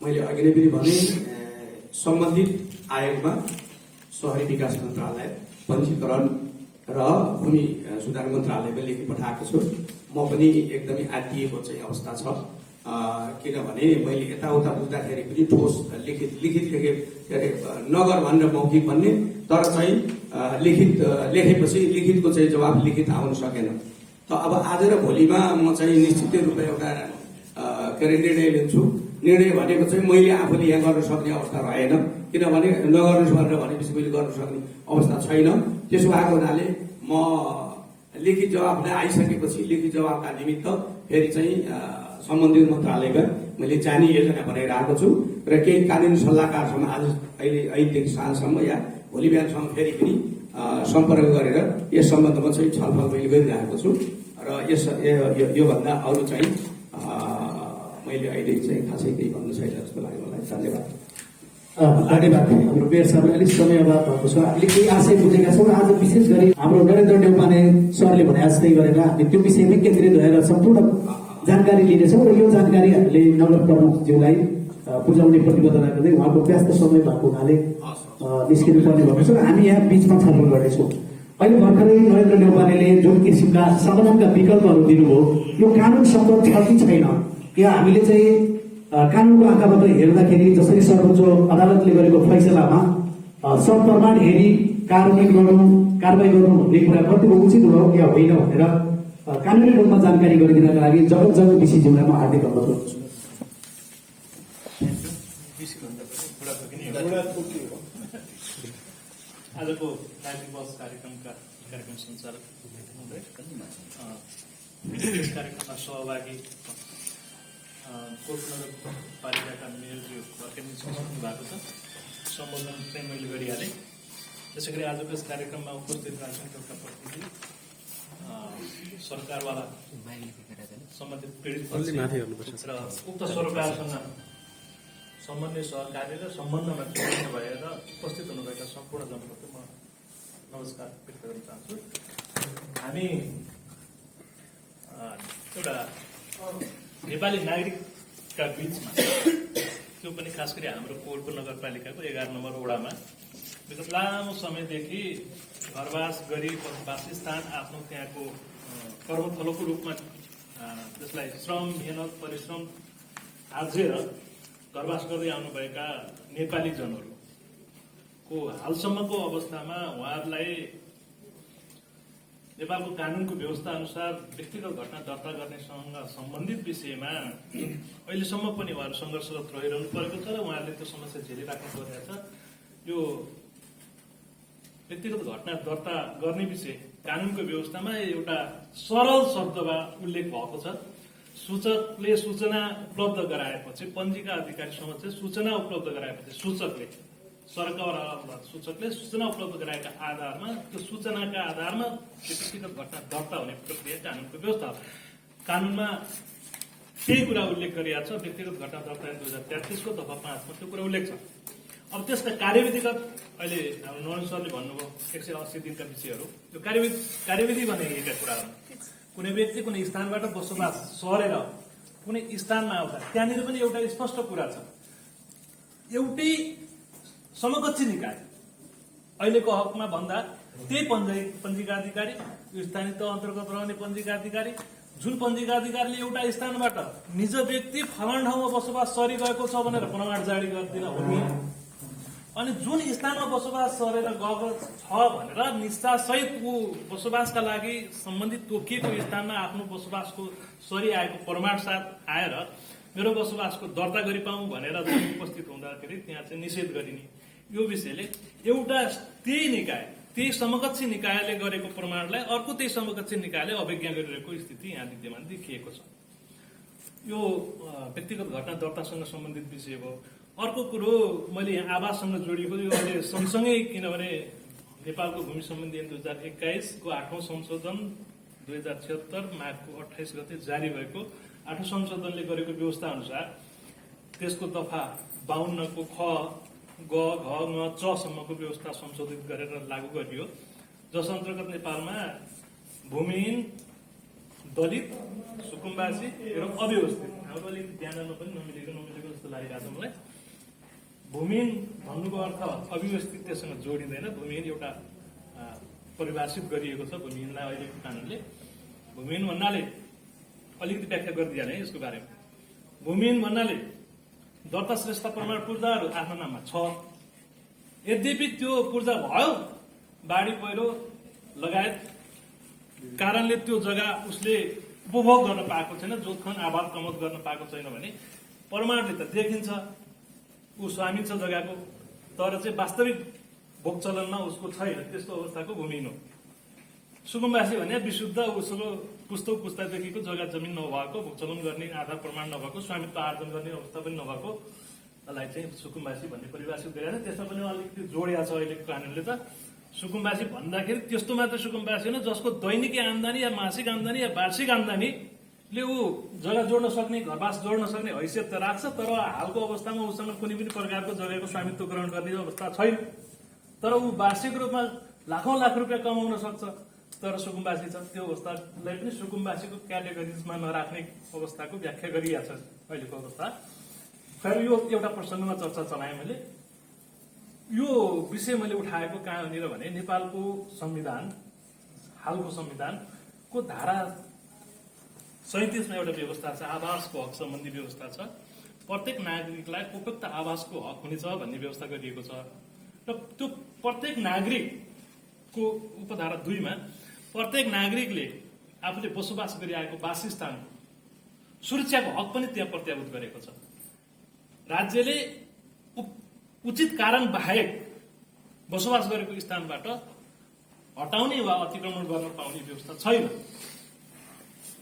मैले अघि नै पनि भने सम्बन्धित आयोगमा शहरी विकास मन्त्रालय, पञ्जीकरण र भूमि सुधार मन्त्रालयमा लेखी पठाएको छु। म पनि एकदमै आत्तिएको चाहिँ अवस्था छ, किनभने मैले यताउता बुझ्दाखेरि पनि ठोस लिखित के अरे नगर भनेर मौखिक भन्ने, तर चाहिँ लेखेपछि लिखितको चाहिँ जवाब लिखित आउन सकेन। त अब आज र भोलिमा म चाहिँ निश्चितै रूपमा एउटा के अरे निर्णय लिन्छु। निर्णय भनेको चाहिँ मैले आफूले यहाँ गर्न सक्ने अवस्था रहेन, किनभने नगर्नुहोस् भनेर भनेपछि मैले गर्न सक्ने अवस्था छैन। त्यसो भएको हुनाले म लिखित जवाब आइसकेपछि लिखित जवाबका निमित्त फेरि चाहिँ सम्बन्धित मन्त्रालयमा मैले जाने योजना बनाइरहेको छु र केही कानुनी सल्लाहकारसँग आज अहिलेदेखि साँझसम्म या भोलि बिहानसम्म फेरि पनि सम्पर्क गरेर यस सम्बन्धमा चाहिँ छलफल मैले गरिरहेको छु र योभन्दा अरू चाहिँ मैले अहिले चाहिँ खासै केही भन्नु छैन जस्तो लाग्यो मलाई। धन्यवाद। धन्यवाद। हाम्रो मेयर साहबले अलिक समय अभाव भएको छ, हामीले केही आशय बुझेका छौँ। आज विशेष गरी हाम्रो नरेन्द्र न्यौपाने सरले भने जस्तै गरेर हामी त्यो विषयमै केन्द्रित भएर सम्पूर्ण जानकारी लिनेछौँ र यो जानकारी हामीले नगर प्रमुखज्यूलाई बुझाउने प्रतिबद्धता गर्दै उहाँको व्यस्त समय भएको हुनाले निस्किनु पर्ने भएको छ र हामी यहाँ बिचमा छलफल गर्नेछौँ। अहिले भर्खरै नरेन्द्र न्यौपानेले जुन किसिमका समाधानका विकल्पहरू दिनुभयो, यो कानुन सम्बद्ध छ कि छैन, या हामीले चाहिँ कानुनको आँखाबाट हेर्दाखेरि जसरी सर्वोच्च अदालतले गरेको फैसलामा सप्रमाण हेरी कारवाही गर्नु भन्ने कुरा कतिको उचित हो या होइन भनेर कानुनी रूपमा जानकारी गरिदिनका लागि जगत विषयज्यूलाई म हार्दिक अनुरोध गर्छु। आजको दार्जिलिङ बस कार्यक्रम सञ्चालक कार्यक्रममा सहभागी कोट नगरपालिकाका मेयरज्यू भर्खर निस्किनु भएको छ, सम्बोधन चाहिँ मैले गरिहालेँ। त्यसै गरी आजको यस कार्यक्रममा उपस्थित राजनीतिक दलका प्रतिनिधि, सरकारवाला सम्बन्धित पीडित र उक्त सरकारसँग सम्बन्धित सहकारी र सम्बन्धमा जोडिनु भएर उपस्थित हुनुभएका सम्पूर्ण जनताको म नमस्कार व्यक्त गर्न चाहन्छु। हामी एउटा नेपाली नागरिकका बीचमा, त्यो पनि खास गरी हाम्रो कोटको नगरपालिकाको 11 नम्बर वडामा विगत लामो समयदेखि घरवास गरी वासस्थान आफ्नो त्यहाँको कर्मथलोको रूपमा त्यसलाई श्रम, मेहनत, परिश्रम आर्जेर घरवास गर्दै आउनुभएका नेपाली जनहरूको हालसम्मको अवस्थामा उहाँहरूलाई नेपालको कानुनको व्यवस्था अनुसार व्यक्तिगत घटना दर्ता गर्नेसँग सम्बन्धित विषयमा अहिलेसम्म पनि उहाँहरू सङ्घर्षरत रहिरहनु परेको छ र उहाँहरूले त्यो समस्या झेलिराख्नु परिरहेछ। यो व्यक्तिगत घटना दर्ता गर्ने विषय कानुनको व्यवस्थामा एउटा सरल शब्दमा उल्लेख भएको छ। सूचकले सूचना उपलब्ध गराएपछि, पञ्जीका अधिकारी समक्ष सूचना उपलब्ध गराएपछि सूचकले सूचना उपलब्ध गराएका आधारमा त्यो सूचनाका आधारमा व्यक्तिगत घटना दर्ता हुने प्रक्रिया कानुनको व्यवस्था हो। कानुनमा त्यही कुरा उल्लेख गरिएको छ। व्यक्तिगत घटना दर्ता 2033 को दफा 5 मा त्यो कुरा उल्लेख छ। अब त्यसका कार्यविधिगत अहिले हाम्रो नरेन्द्र सरले भन्नुभयो 180 दिनका विषयहरू, त्यो कार्यविधि भनेका कुराहरू कुनै व्यक्ति कुनै स्थानबाट बसोबास सरेर कुनै स्थानमा आउँदा त्यहाँनिर पनि एउटा स्पष्ट कुरा छ, एउटै समकक्षी निकाय अहिलेको हकमा भन्दा त्यही पञ्जीका अधिकारी, यो स्थानीय तह अन्तर्गत रहने पञ्जीका अधिकारी, जुन पञ्जीका अधिकारीले एउटा स्थानबाट निज व्यक्ति फलान ठाउँमा बसोबास सरिरहेको छ भनेर प्रमाण जारी गरिदिन हुने, अनि जुन स्थानमा बसोबास सरेर गएको छ भनेर निष्ठासहित ऊ बसोबासका लागि सम्बन्धित तोकिएको स्थानमा आफ्नो बसोबासको सरिआएको प्रमाण साथ आएर मेरो बसोबासको दर्ता गरिपाऊँ भनेर उपस्थित हुँदाखेरि त्यहाँ चाहिँ निषेध गरिने, यो विषयले एउटा त्यही निकाय, त्यही समकक्षी निकायले गरेको प्रमाणलाई अर्को त्यही समकक्षी निकायले अवज्ञा गरिरहेको स्थिति यहाँ विद्यमान देखिएको छ। यो व्यक्तिगत घटना दर्तासँग सम्बन्धित विषय भयो। अर्को कुरो मैले यहाँ आवाससँग जोडिएको, यो अहिले सँगसँगै किनभने नेपालको भूमि सम्बन्धी ऐन 2021 को 8औं संशोधन 2076 माघको 28 गते जारी भएको 8औं संशोधनले गरेको व्यवस्था अनुसार त्यसको दफा 52 को ख, ग, घ, ङ, च सम्मको व्यवस्था संशोधित गरेर लागू गरियो, जस अन्तर्गत नेपालमा भूमिहीन, दलित, सुकुम्बासी र अव्यवस्थित, हाम्रो अलिकति ध्यानमा पनि नमिलेको जस्तो लागिरहेको छ मलाई। भूमिहीन भन्नुको अर्थ अव्यवस्थितसँग जोडिँदैन। भूमिहीन एउटा परिभाषित गरिएको छ भूमिहीनलाई अहिलेको कानुनले। भूमिहीन भन्नाले अलिकति व्याख्या गरिदिइहालेँ यसको बारेमा। भूमिहीन भन्नाले दर्ता श्रेष्ठ प्रमाण पूर्जाहरू आफ्नो नाममा छ, यद्यपि त्यो पूर्जा भयो, बाढी पहिरो लगायत कारणले त्यो जग्गा उसले उपभोग गर्न पाएको छैन, जोतखन आबाद कमत गर्न पाएको छैन भने प्रमाणले त देखिन्छ ऊ स्वामी छ जग्गाको, तर चाहिँ वास्तविक भोग चलनमा उसको छैन, त्यस्तो अवस्थाको भूमिहीन हो। सुकुम्बासी भने विशुद्ध उसको पुस्तौँ पुस्तादेखिको जग्गा जमिन नभएको, भोग चलन गर्ने आधार प्रमाण नभएको, स्वामित्व आर्जन गर्ने अवस्था पनि नभएको लाई चाहिँ सुकुम्बासी भन्ने परिभाषित गरेर त्यसमा पनि अलिकति जोडिएको छ अहिलेको कानुनले। त सुकुम्बासी भन्दाखेरि त्यस्तो मात्र सुकुम्बासी होइन जसको दैनिकी आम्दानी या मासिक आम्दानी या वार्षिक आम्दानीले ऊ जग्गा जोड्न सक्ने, घरवास जोड्न सक्ने हैसियत त राख्छ, तर हालको अवस्थामा उसँग कुनै पनि प्रकारको जग्गाको स्वामित्व ग्रहण गर्ने अवस्था छैन, तर ऊ वार्षिक रूपमा लाखौं लाख रुपियाँ कमाउन सक्छ, तर सुकुम्बासी छ। त्यो अवस्थालाई पनि सुकुम्बासीको क्याटेगोरिजमा नराख्ने अवस्थाको व्याख्या गरिएको छ अहिलेको अवस्था। खैर यो एउटा प्रसङ्गमा चर्चा चलाएँ मैले। यो विषय मैले उठाएको कहाँनिर भने नेपालको संविधान, हालको संविधानको धारा 37 मा एउटा व्यवस्था छ, आवासको हक सम्बन्धी व्यवस्था छ। प्रत्येक नागरिकलाई उपयुक्त आवासको हक हुनेछ भन्ने व्यवस्था गरिएको छ र त्यो प्रत्येक नागरिकको उपधारा 2 मा प्रत्येक नागरिकले आफूले बसोबास गरिआएको वासस्थान सुरक्षाको हक पनि त्यहाँ प्रत्याभूत गरेको छ। राज्यले उचित कारण बाहेक बसोबास गरेको स्थानबाट हटाउने वा अतिक्रमण गर्न पाउने व्यवस्था छैन।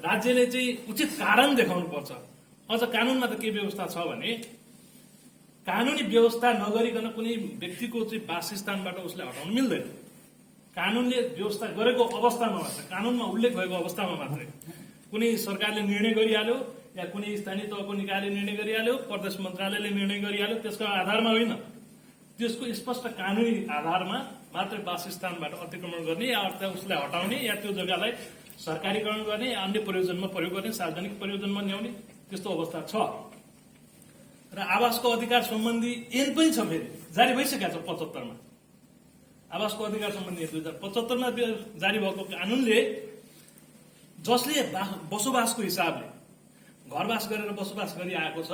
राज्यले चाहिँ उचित कारण देखाउनु पर्छ। अझ कानूनमा त के व्यवस्था छ भने कानूनी व्यवस्था नगरिकन कुनै व्यक्तिको चाहिँ वासस्थानबाट उसले हटाउनु मिल्दैन। कानूनले व्यवस्था गरेको अवस्थामा मात्र, कानूनमा उल्लेख भएको अवस्थामा मात्रै कुनै सरकारले निर्णय गरिहाल्यो या कुनै स्थानीय तहको निकायले निर्णय गरिहाल्यो, प्रदेश मन्त्रालयले निर्णय गरिहाल्यो, त्यसको आधारमा होइन, त्यसको स्पष्ट कानूनी आधारमा मात्रै वासस्थानबाट अतिक्रमण गर्ने या उसलाई हटाउने या त्यो जग्गालाई सरकारीकरण गर्ने या अन्य प्रयोजनमा प्रयोग गर्ने, सार्वजनिक प्रयोजनमा ल्याउने त्यस्तो अवस्था छ। र आवासको अधिकार सम्बन्धी ऐन पनि छ, फेरि जारी भइसकेको छ 75 मा। आवासको अधिकार सम्बन्धी 2075 मा जारी भएको कानूनले जसले बसोबासको हिसाबले घरवास गरेर बसोबास गरिआएको छ,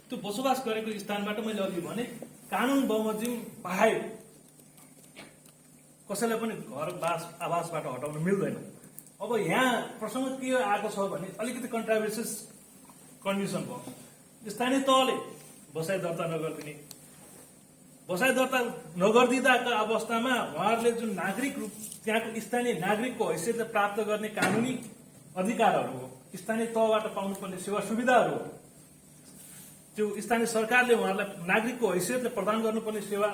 त्यो बसोबास गरेको स्थानबाट मैले अघि भने कानून बमोजिम बाहेक कसैलाई पनि घरवास आवासबाट हटाउन मिल्दैन। अब यहाँ प्रसङ्ग के आएको छ भने अलिकति कन्ट्राभर्सियस कन्डिसन भयो। स्थानीय तहले बसाइ दर्ता नगरिदिने, बसाइ दर्ता नगरिदिँदाका अवस्थामा उहाँहरूले जुन नागरिक रूप त्यहाँको स्थानीय नागरिकको हैसियतले प्राप्त गर्ने कानूनी अधिकारहरू हो, स्थानीय तहबाट पाउनुपर्ने सेवा सुविधाहरू हो, त्यो स्थानीय सरकारले उहाँहरूलाई नागरिकको हैसियतले प्रदान गर्नुपर्ने सेवा,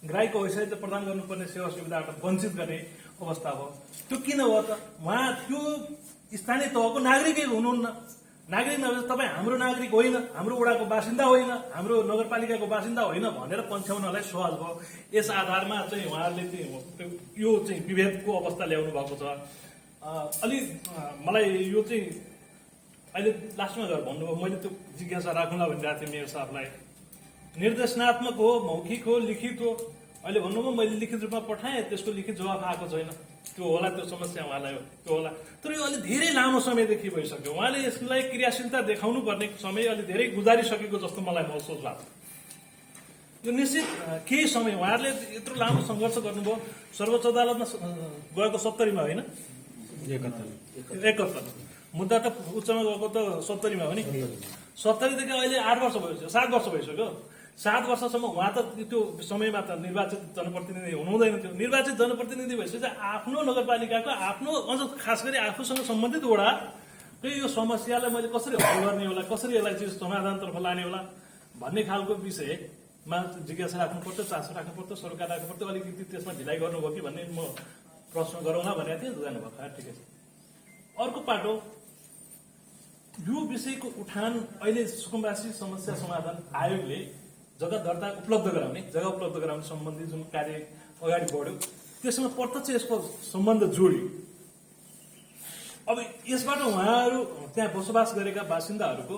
ग्राहकको हैसियतले प्रदान गर्नुपर्ने सेवा सुविधाबाट वञ्चित गर्ने अवस्था हो। त्यो किन हो त? उहाँ त्यो स्थानीय तहको नागरिकै हुनुहुन्न। नागरिक नभए तपाईँ हाम्रो नागरिक होइन, हाम्रो वडाको बासिन्दा होइन, हाम्रो नगरपालिकाको बासिन्दा होइन भनेर पन्छ्याउनलाई सहज भयो। यस आधारमा चाहिँ उहाँहरूले यो चाहिँ विभेदको अवस्था ल्याउनु भएको छ। अलि मलाई यो चाहिँ अहिले लास्टमा गएर भन्नुभयो, मैले त्यो जिज्ञासा राखौँला भनिरहेको थिएँ मेयर साहबलाई। निर्देशनात्मक हो, मौखिक हो, लिखित हो? अहिले भन्नुभयो मैले लिखित रूपमा पठाएँ, त्यसको लिखित जवाफ आएको छैन। त्यो होला, त्यो समस्या उहाँलाई हो, त्यो होला। तर यो अलि धेरै लामो समयदेखि भइसक्यो। उहाँले यसलाई क्रियाशीलता देखाउनु पर्ने समय अलि धेरै गुजारिसकेको जस्तो मलाई महसुस लाग्छ। यो निश्चित केही समय उहाँहरूले यत्रो लामो सङ्घर्ष गर्नुभयो। सर्वोच्च अदालतमा गएको 70 मा होइन, 71 मुद्दा त उच्चमा गएको त 70 मा हो नि। 70 देखि अहिले 8 वर्ष भइसक्यो, 7 वर्ष भइसक्यो। 7 वर्षसम्म उहाँ त त्यो समयमा त निर्वाचित जनप्रतिनिधि हुनुहुँदैन थियो। निर्वाचित जनप्रतिनिधि भइसकेपछि आफ्नो नगरपालिकाको आफ्नो, अझ खास गरी आफूसँग सम्बन्धित वडाकै यो समस्यालाई मैले कसरी हल गर्ने होला, कसरी यसलाई चाहिँ समाधानतर्फ लाने होला भन्ने खालको विषयमा जिज्ञासा राख्नुपर्छ, चासो राख्नुपर्छ, सरकार राख्नुपर्छ। अलिकति त्यसमा ढिलाइ गर्नुभयो कि भन्ने म प्रश्न गरौँला भनेको थिएँ, जानुभएको। ठिकै छ। अर्को पाटो यो विषयको उठान अहिले सुकुम्बासी समस्या समाधान आयोगले जग्गा दर्ता उपलब्ध गराउने सम्बन्धी जुन कार्य अगाडि बढ्यो, त्यसमा प्रत्यक्ष यसको सम्बन्ध जोडियो। अब यसबाट उहाँहरू त्यहाँ बसोबास गरेका बासिन्दाहरूको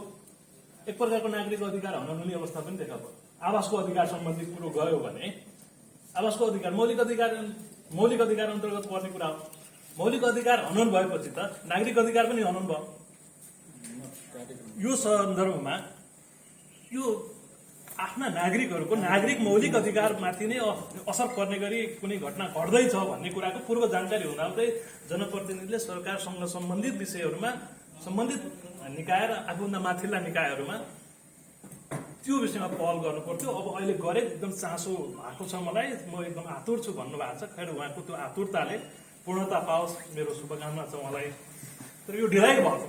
एक प्रकारको नागरिक अधिकार हुन नहुने अवस्था पनि देखा पर्यो। आवासको अधिकार सम्बन्धी कुरो गयो भने आवासको अधिकार मौलिक अधिकार अन्तर्गत पर्ने कुरा हो। मौलिक अधिकार हनन भएपछि त नागरिक अधिकार पनि हनन भयो। यो सन्दर्भमा यो आफ्ना नागरिकहरूको नागरिक मौलिक अधिकारमाथि नै असर पर्ने गरी कुनै घटना घट्दैछ भन्ने कुराको पूर्व जानकारी हुँदाहुँदै जनप्रतिनिधिले सरकारसँग सम्बन्धित विषयहरूमा सम्बन्धित निकाय र आफूभन्दा माथिल्ला निकायहरूमा त्यो विषयमा पहल गर्नु पर्थ्यो। अब अहिले गरे एकदम चासो भएको छ मलाई, म एकदम आतुर छु भन्नुभएको छ। खैर उहाँको त्यो आतुरताले पूर्णता पाओस्, मेरो शुभकामना छ उहाँलाई। तर यो ढिलाइ भएको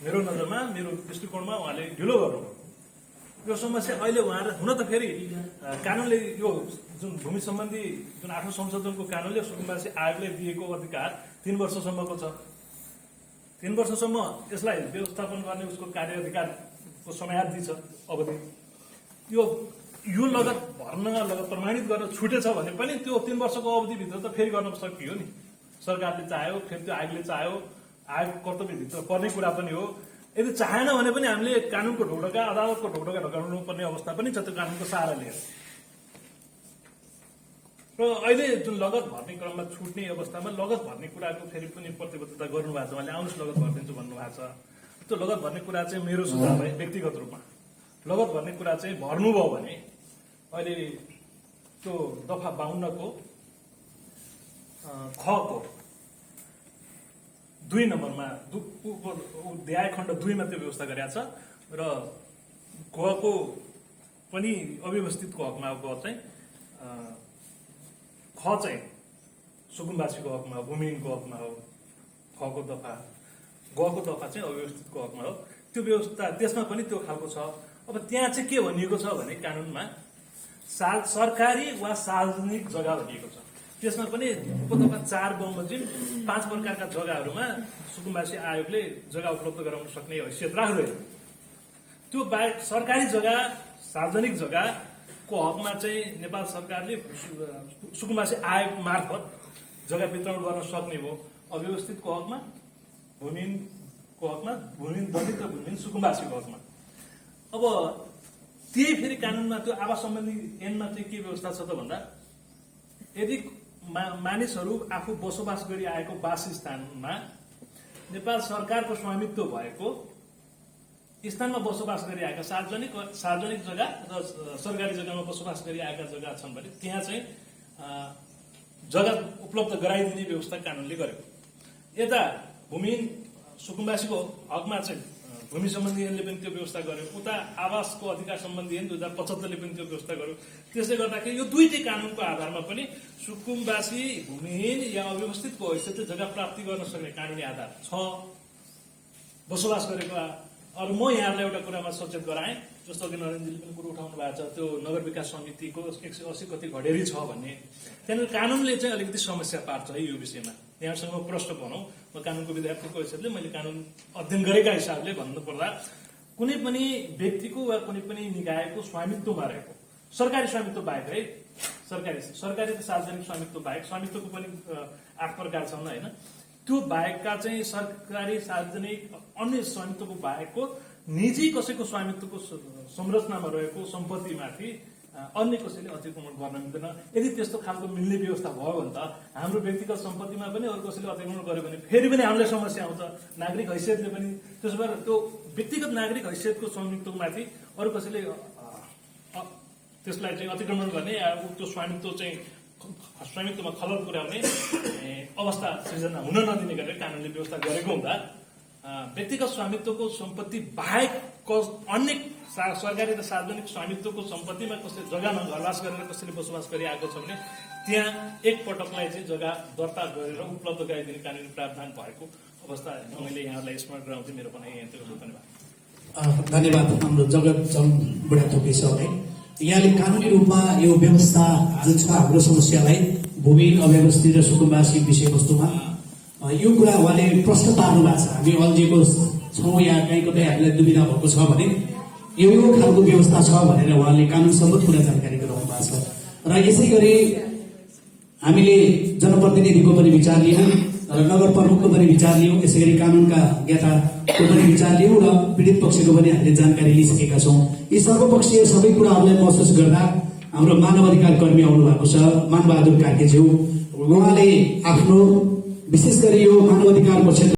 मेरो नजरमा, मेरो दृष्टिकोणमा उहाँले ढिलो गर्नुभयो। यो समस्या अहिले उहाँहरू हुन त फेरि कानुनले यो जुन भूमि सम्बन्धी जुन 8औं संशोधनको कानुनले सुकुम्बासी आयोगले दिएको अधिकार 3 वर्षसम्मको छ। 3 वर्षसम्म यसलाई व्यवस्थापन गर्ने उसको कार्य अधिकारको समयावधि छ, अवधि। यो लगत भर्न लगत प्रमाणित गर्न छुटेछ भने पनि त्यो 3 वर्षको अवधिभित्र त फेरि गर्न सकियो नि। सरकारले चाह्यो, फेरि त्यो आयोगले चाह्यो, आयोग कर्तव्यभित्र पर्ने कुरा पनि हो। यदि चाहेन भने पनि हामीले कानुनको ढोकढोका, अदालतको ढोकढोका ढोकाउनु पर्ने अवस्था पनि छ त्यो कानुनको सहारा लिएर। र अहिले जुन लगत भर्ने क्रममा छुट्ने अवस्थामा लगत भर्ने कुराको फेरि पनि प्रतिबद्धता गर्नुभएको छ। उहाँले आउनुहोस् लगत भरिदिन्छु भन्नुभएको छ। त्यो लगत भर्ने कुरा चाहिँ मेरो सुझाव है व्यक्तिगत रूपमा, लगत भर्ने कुरा चाहिँ भर्नुभयो भने अहिले त्यो दफा 52 को खको 2 नम्बरमा अध्याय खण्ड 2 मा त्यो व्यवस्था गरेको छ। र गको पनि अव्यवस्थितको हकमा ग चाहिँ ख चाहिँ सुकुम्बासीको हकमा हो, भूमिहीनको हकमा हो। खको दफा, गको दफा चाहिँ अव्यवस्थितको हकमा हो। त्यो व्यवस्था त्यसमा पनि त्यो खालको छ। अब त्यहाँ चाहिँ के भनिएको छ भने कानुनमा सरकारी वा सार्वजनिक जग्गा भनिएको छ। त्यसमा पनि उपदफा 4 बमोजिम 5 प्रकारका जग्गाहरूमा सुकुम्बासी आयोगले जग्गा उपलब्ध गराउन सक्ने हैसियत राख्दैन। त्यो बाहेक सरकारी जग्गा, सार्वजनिक जग्गाको हकमा चाहिँ नेपाल सरकारले सुकुम्बासी आयोग मार्फत जग्गा वितरण गर्न सक्ने भयो। अव्यवस्थितको हकमा, भूमिहीनको हकमा, भूमिहीन दलित र भूमिहीन सुकुम्बासीको हकमा। अब त्यही फेरि कानुनमा त्यो आवास सम्बन्धी ऐनमा चाहिँ के व्यवस्था छ त भन्दा यदि मानिसहरू आफू बसोबास गरी आएको वासस्थानमा नेपाल सरकारको स्वामित्व भएको स्थानमा बसोबास गरिआएका सार्वजनिक जग्गा र सरकारी जग्गामा बसोबास गरिआएका जग्गा छन् भने त्यहाँ चाहिँ जग्गा उपलब्ध गराइदिने व्यवस्था कानुनले गर्यो। यता भूमिहीन सुकुम्बासीको हकमा चाहिँ भूमि सम्बन्धी ऐनले पनि त्यो व्यवस्था गर्यो। उता आवासको अधिकार सम्बन्धी ऐन 2075 ले पनि त्यो व्यवस्था गर्यो। त्यसले गर्दाखेरि यो दुईटै कानुनको आधारमा पनि सुकुम्बासी भूमिहीन या अव्यवस्थितको हैसियतले जग्गा प्राप्ति गर्न सक्ने कानुनी आधार छ। बसोबास गरेको अरू म यहाँलाई एउटा कुरामा सचेत गराएँ, जस्तो कि नरेन्द्रजीले पनि कुरो उठाउनु भएको छ, त्यो नगर विकास समितिको 180 कति घडेरी छ भन्ने। त्यहाँनिर कानुनले चाहिँ अलिकति समस्या पार्छ है यो विषयमा। यहाँसँग प्रश्न भनौँ, म कानुनको विद्यार्थीको हैसियतले मैले कानुन अध्ययन गरेका हिसाबले भन्नुपर्दा कुनै पनि व्यक्तिको वा कुनै पनि निकायको स्वामित्वमा रहेको सरकारी स्वामित्व बाहेक है, सरकारी र सार्वजनिक स्वामित्व बाहेक, स्वामित्वको पनि 8 प्रकार छन् होइन, त्यो बाहेकका चाहिँ सरकारी सार्वजनिक अन्य स्वामित्वको बाहेकको निजी कसैको स्वामित्वको संरचनामा रहेको सम्पत्तिमाथि अन्य कसैले अतिक्रमण गर्न मिल्दैन। यदि त्यस्तो खालको मिल्ने व्यवस्था भयो भने त हाम्रो व्यक्तिगत सम्पत्तिमा पनि अरू कसैले अतिक्रमण गर्यो भने फेरि पनि हामीलाई समस्या आउँछ। नागरिक हैसियतले पनि त्यसो भएर त्यो व्यक्तिगत नागरिक हैसियतको स्वामित्वमाथि अरू कसैले त्यसलाई चाहिँ अतिक्रमण गर्ने या त्यो स्वामित्वमा खलल पुर्याउने अवस्था सृजना हुन नदिने गरेर कानुनले व्यवस्था गरेको हुँदा व्यक्तिगत स्वामित्वको सम्पत्ति बाहेक अन्य सरकारी र सार्वजनिक स्वामित्वको सम्पत्तिमा कसैले जग्गामा घरवास गरेर कसैले बसोबास गरिआएको छ भने त्यहाँ एक पटकलाई चाहिँ जग्गा दर्ता गरेर उपलब्ध गराइदिने कानुनी प्रावधान भएको अवस्था मैले यहाँलाई स्मरण गराउँथे। मेरो भनाइ यहाँ धन्यवाद। धन्यवाद हाम्रो जगत जङ बुढाथोकी सरले। यहाँले कानुनी रूपमा यो व्यवस्था जुन छ हाम्रो समस्यालाई भूमिहीन अव्यवस्थित र सुकुम्बासी विषयवस्तुमा यो कुरा उहाँले प्रश्न पार्नु भएको छ। हामी अल्झेको छौँ या कहीँ कतै हामीलाई दुविधा भएको छ भने यो खालको व्यवस्था छ भनेर उहाँले कानुनसम्म पुरा जानकारी गराउनु भएको छ। र यसै गरी हामीले जनप्रतिनिधिको पनि विचार लियौँ, र नगर प्रमुखको पनि विचार लियौँ, यसै गरी कानुनका ज्ञाताको पनि विचार लियौँ र पीडित पक्षको पनि हामीले जानकारी लिइसकेका छौँ। यी सर्वपक्षीय सबै कुराहरूलाई महसुस गर्दा हाम्रो मानव अधिकार कर्मी आउनु भएको छ मानबहादुर कार्कीज्यू, उहाँले आफ्नो विशेष गरी यो मानव अधिकारको क्षेत्र